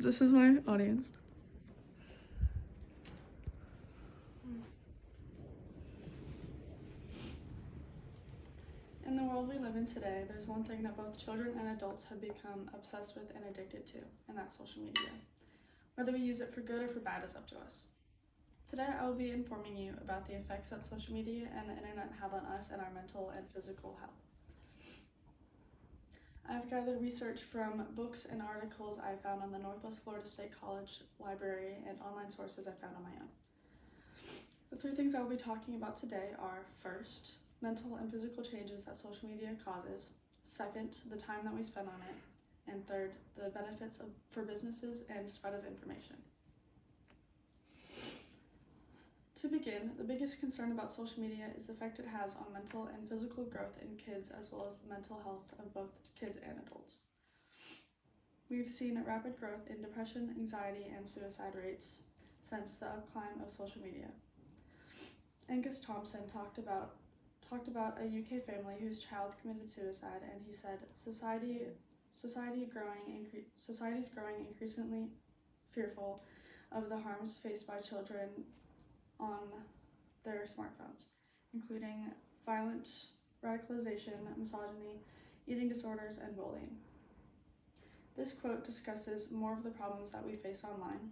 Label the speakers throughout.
Speaker 1: This is my audience.
Speaker 2: In the world we live in today, there's one thing that both children and adults have become obsessed with and addicted to, and that's social media. Whether we use it for good or for bad is up to us. Today I will be informing you about the effects that social media and the internet have on us and our mental and physical health. I've gathered research from books and articles I found on the Northwest Florida State College library and online sources I found on my own. The three things I will be talking about today are: first, mental and physical changes that social media causes; second, the time that we spend on it; and third, the benefits for businesses and spread of information. To begin, the biggest concern about social media is the effect it has on mental and physical growth in kids, as well as the mental health of both kids and adults. We've seen a rapid growth in depression, anxiety, and suicide rates since the upclimb of social media. Angus Thompson talked about a UK family whose child committed suicide, and he said, society's growing increasingly fearful of the harms faced by children on their smartphones, including violent radicalization, misogyny, eating disorders, and bullying. This quote discusses more of the problems that we face online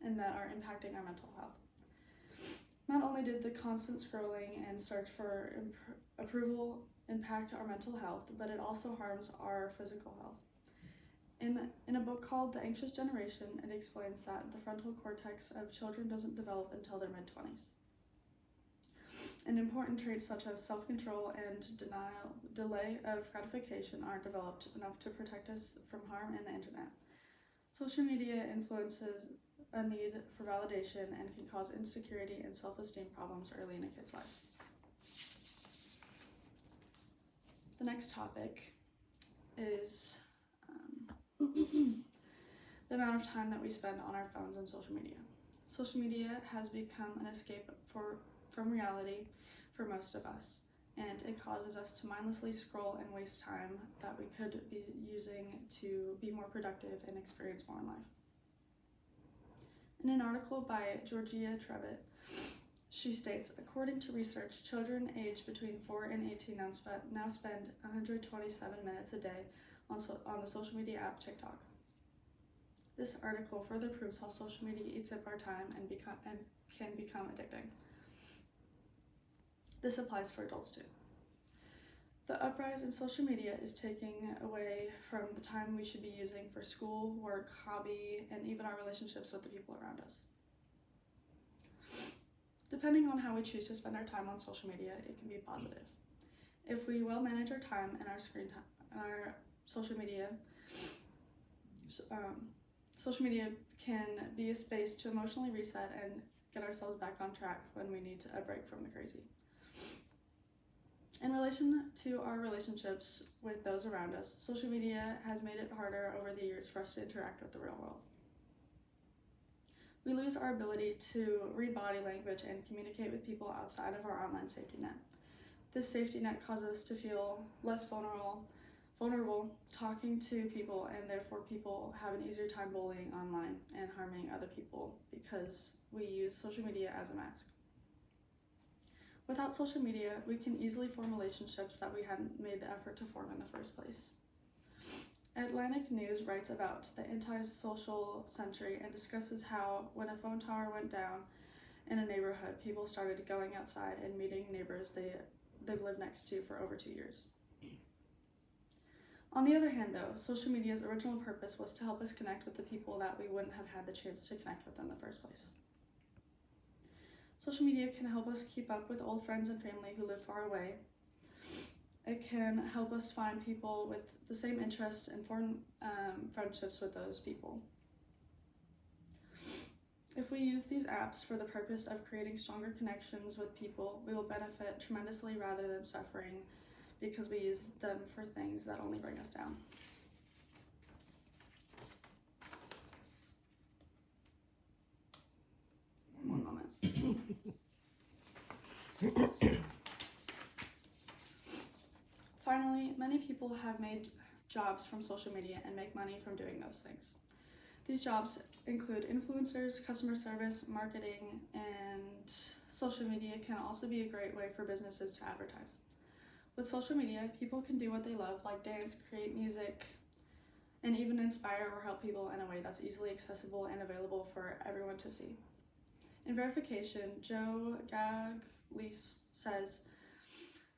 Speaker 2: and that are impacting our mental health. Not only did the constant scrolling and search for approval impact our mental health, but it also harms our physical health. In a book called The Anxious Generation, it explains that the frontal cortex of children doesn't develop until their mid-20s. And important traits such as self-control and delay of gratification aren't developed enough to protect us from harm in the internet. Social media influences a need for validation and can cause insecurity and self-esteem problems early in a kid's life. The next topic is the amount of time that we spend on our phones and social media. Social media has become an escape from reality for most of us, and it causes us to mindlessly scroll and waste time that we could be using to be more productive and experience more in life. In an article by Georgia Trevitt, she states, according to research, children aged between 4 and 18 now spend 127 minutes a day on the social media app TikTok. This article further proves how social media eats up our time and can become addicting. This applies for adults too. The uprise in social media is taking away from the time we should be using for school, work, hobby, and even our relationships with the people around us. Depending on how we choose to spend our time on social media, it can be positive. If we well manage our time and our screen time, our social media can be a space to emotionally reset and get ourselves back on track when we need a break from the crazy. In relation to our relationships with those around us, social media has made it harder over the years for us to interact with the real world. We lose our ability to read body language and communicate with people outside of our online safety net. This safety net causes us to feel less vulnerable talking to people, and therefore people have an easier time bullying online and harming other people because we use social media as a mask. Without social media, we can easily form relationships that we hadn't made the effort to form in the first place. Atlantic News writes about the anti-social century and discusses how when a phone tower went down in a neighborhood, people started going outside and meeting neighbors they've lived next to for over 2 years. On the other hand, though, social media's original purpose was to help us connect with the people that we wouldn't have had the chance to connect with in the first place. Social media can help us keep up with old friends and family who live far away. It can help us find people with the same interests and form friendships with those people. If we use these apps for the purpose of creating stronger connections with people, we will benefit tremendously rather than suffering because we use them for things that only bring us down. One moment. Finally, many people have made jobs from social media and make money from doing those things. These jobs include influencers, customer service, marketing, and social media can also be a great way for businesses to advertise. With social media, people can do what they love, like dance, create music, and even inspire or help people in a way that's easily accessible and available for everyone to see. In verification, Joe Gagliese says,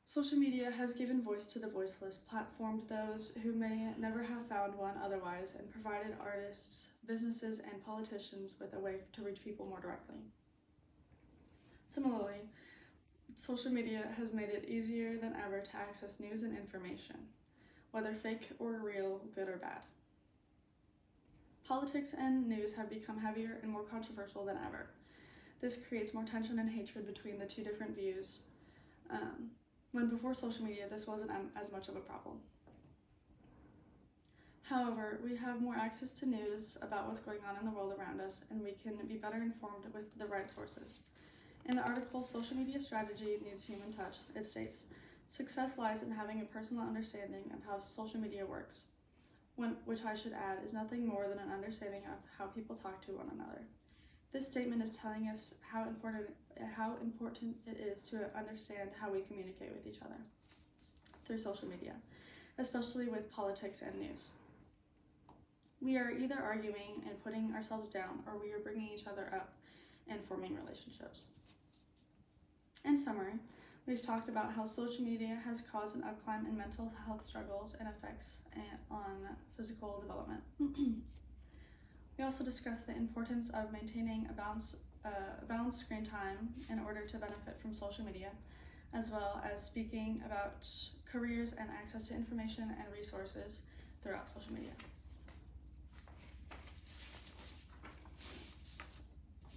Speaker 2: social media has given voice to the voiceless, platformed those who may never have found one otherwise, and provided artists, businesses, and politicians with a way to reach people more directly. Similarly, social media has made it easier than ever to access news and information, whether fake or real, good or bad. Politics and news have become heavier and more controversial than ever. This creates more tension and hatred between the two different views, when before social media this wasn't as much of a problem. However, we have more access to news about what's going on in the world around us, and we can be better informed with the right sources. In the article, Social Media Strategy Needs Human Touch, it states, success lies in having a personal understanding of how social media works, which I should add is nothing more than an understanding of how people talk to one another. This statement is telling us how important it is to understand how we communicate with each other through social media, especially with politics and news. We are either arguing and putting ourselves down, or we are bringing each other up and forming relationships. In summary, we've talked about how social media has caused an upclimb in mental health struggles and effects on physical development. We also discussed the importance of maintaining a balanced screen time in order to benefit from social media, as well as speaking about careers and access to information and resources throughout social media.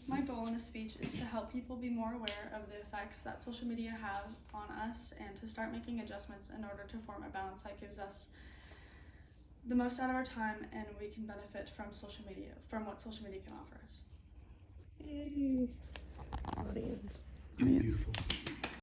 Speaker 2: My goal in this speech is to help people be more aware of the effects that social media have on us and to start making adjustments in order to form a balance that gives us the most out of our time and we can benefit from social media, from what social media can offer us.
Speaker 1: Yay. Audience.
Speaker 3: Beautiful.